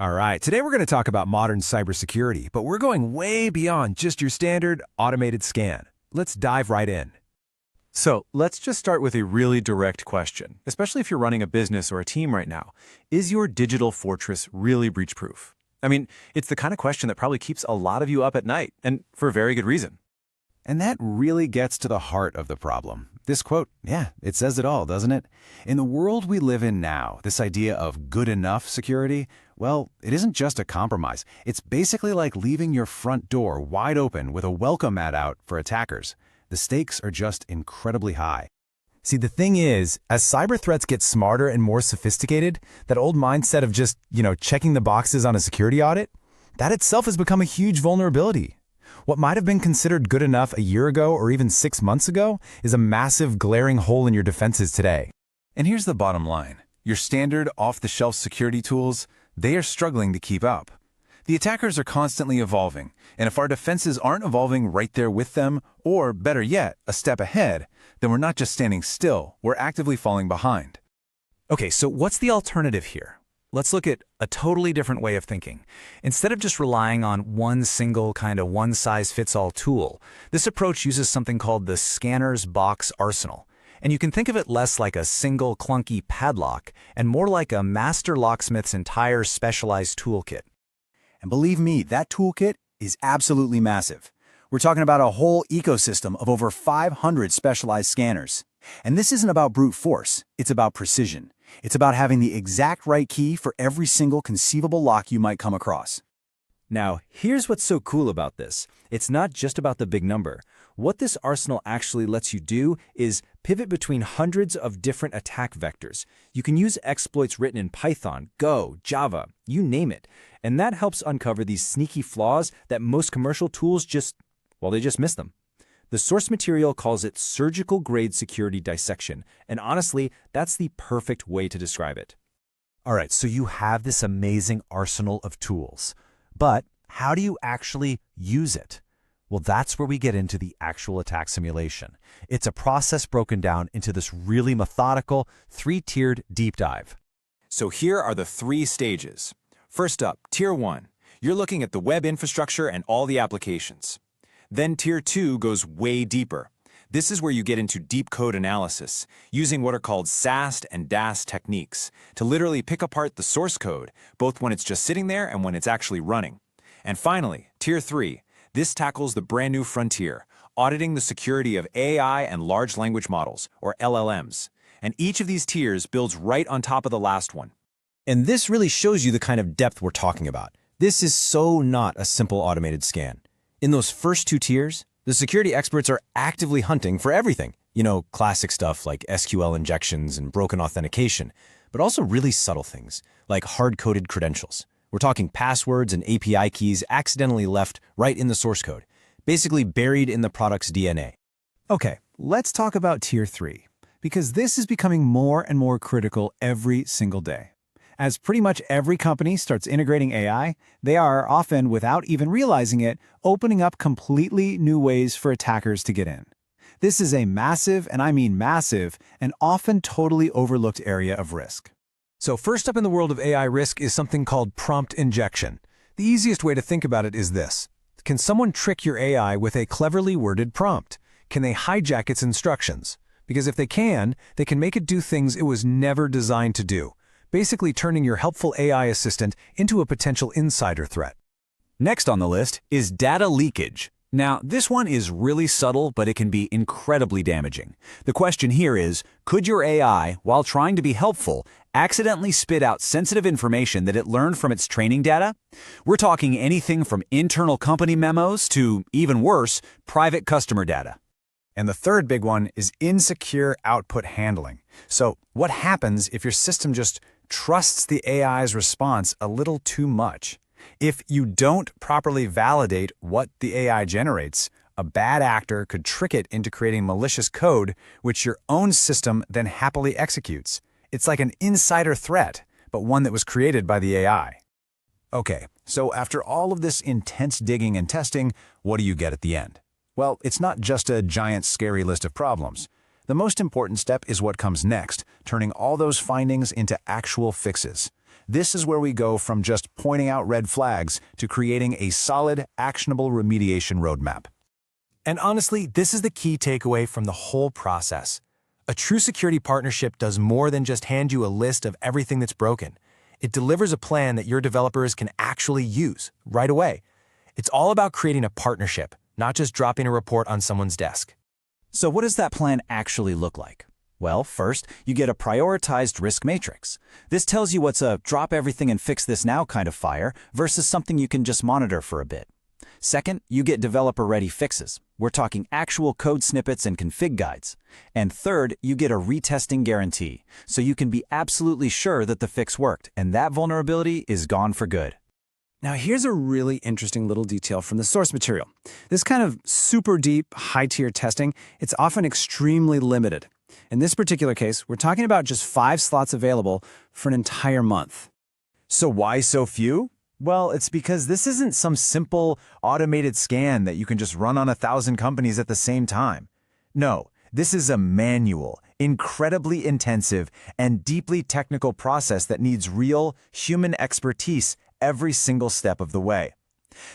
All right, today we're going to talk about modern cybersecurity, but we're going way beyond just your standard automated scan. Let's dive right in. So let's just start with a really direct question, especially if you're running a business or a team right now. Is your digital fortress really breach-proof? I mean, it's the kind of question that probably keeps a lot of you up at night, and for a very good reason. And that really gets to the heart of the problem. This quote, it says it all, doesn't it? In the world we live in now, this idea of good enough security, well, it isn't just a compromise. It's basically like leaving your front door wide open with a welcome mat out for attackers. The stakes are just incredibly high. See, the thing is, as cyber threats get smarter and more sophisticated, that old mindset of just, checking the boxes on a security audit, that itself has become a huge vulnerability. What might have been considered good enough a year ago or even 6 months ago is a massive glaring hole in your defenses today. And here's the bottom line. Your standard off-the-shelf security tools, they are struggling to keep up. The attackers are constantly evolving, and if our defenses aren't evolving right there with them, or better yet, a step ahead, then we're not just standing still, we're actively falling behind. Okay, so what's the alternative here? Let's look at a totally different way of thinking. Instead of just relying on one single kind of one-size-fits-all tool, this approach uses something called the scanner's box arsenal. And you can think of it less like a single clunky padlock and more like a master locksmith's entire specialized toolkit. And believe me, that toolkit is absolutely massive. We're talking about a whole ecosystem of over 500 specialized scanners. And this isn't about brute force, it's about precision. It's about having the exact right key for every single conceivable lock you might come across. Now, here's what's so cool about this. It's not just about the big number. What this arsenal actually lets you do is pivot between hundreds of different attack vectors. You can use exploits written in Python, Go, Java, you name it. And that helps uncover these sneaky flaws that most commercial tools just miss them. The source material calls it surgical-grade security dissection, and honestly, that's the perfect way to describe it. All right, so you have this amazing arsenal of tools, but how do you actually use it? Well, that's where we get into the actual attack simulation. It's a process broken down into this really methodical, three-tiered deep dive. So here are the 3 stages. First up, Tier 1. You're looking at the web infrastructure and all the applications. Then Tier 2 goes way deeper. This is where you get into deep code analysis, using what are called SAST and DAST techniques to literally pick apart the source code, both when it's just sitting there and when it's actually running. And finally, Tier 3. This tackles the brand new frontier, auditing the security of AI and large language models, or LLMs. And each of these tiers builds right on top of the last one. And this really shows you the kind of depth we're talking about. This is so not a simple automated scan. In those first 2 tiers, the security experts are actively hunting for everything. Classic stuff like SQL injections and broken authentication, but also really subtle things like hard-coded credentials. We're talking passwords and API keys accidentally left right in the source code, basically buried in the product's DNA. Okay, let's talk about Tier 3, because this is becoming more and more critical every single day. As pretty much every company starts integrating AI, they are often, without even realizing it, opening up completely new ways for attackers to get in. This is a massive, and I mean massive, and often totally overlooked area of risk. So first up in the world of AI risk is something called prompt injection. The easiest way to think about it is this. Can someone trick your AI with a cleverly worded prompt? Can they hijack its instructions? Because if they can make it do things it was never designed to do, basically turning your helpful AI assistant into a potential insider threat. Next on the list is data leakage. Now, this one is really subtle, but it can be incredibly damaging. The question here is, could your AI, while trying to be helpful, accidentally spit out sensitive information that it learned from its training data? We're talking anything from internal company memos to, even worse, private customer data. And the third big one is insecure output handling. So what happens if your system just trusts the AI's response a little too much? If you don't properly validate what the AI generates, a bad actor could trick it into creating malicious code, which your own system then happily executes. It's like an insider threat, but one that was created by the AI. Okay, so after all of this intense digging and testing, what do you get at the end? Well, it's not just a giant scary list of problems. The most important step is what comes next, turning all those findings into actual fixes. This is where we go from just pointing out red flags to creating a solid, actionable remediation roadmap. And honestly, this is the key takeaway from the whole process. A true security partnership does more than just hand you a list of everything that's broken. It delivers a plan that your developers can actually use right away. It's all about creating a partnership, not just dropping a report on someone's desk. So what does that plan actually look like? Well, first, you get a prioritized risk matrix. This tells you what's a drop everything and fix this now kind of fire versus something you can just monitor for a bit. Second, you get developer-ready fixes. We're talking actual code snippets and config guides. And third, you get a retesting guarantee, so you can be absolutely sure that the fix worked and that vulnerability is gone for good. Now here's a really interesting little detail from the source material. This kind of super deep, high-tier testing, it's often extremely limited. In this particular case, we're talking about just 5 slots available for an entire month. So why so few? Well, it's because this isn't some simple automated scan that you can just run on 1,000 companies at the same time. No, this is a manual, incredibly intensive, and deeply technical process that needs real human expertise every single step of the way.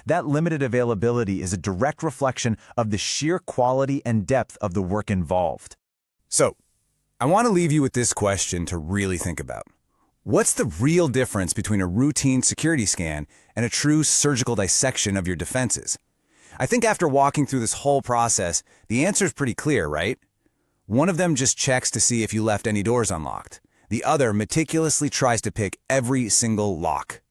That limited availability is a direct reflection of the sheer quality and depth of the work involved. So, I want to leave you with this question to really think about. What's the real difference between a routine security scan and a true surgical dissection of your defenses? I think after walking through this whole process, the answer is pretty clear, right? One of them just checks to see if you left any doors unlocked. The other meticulously tries to pick every single lock.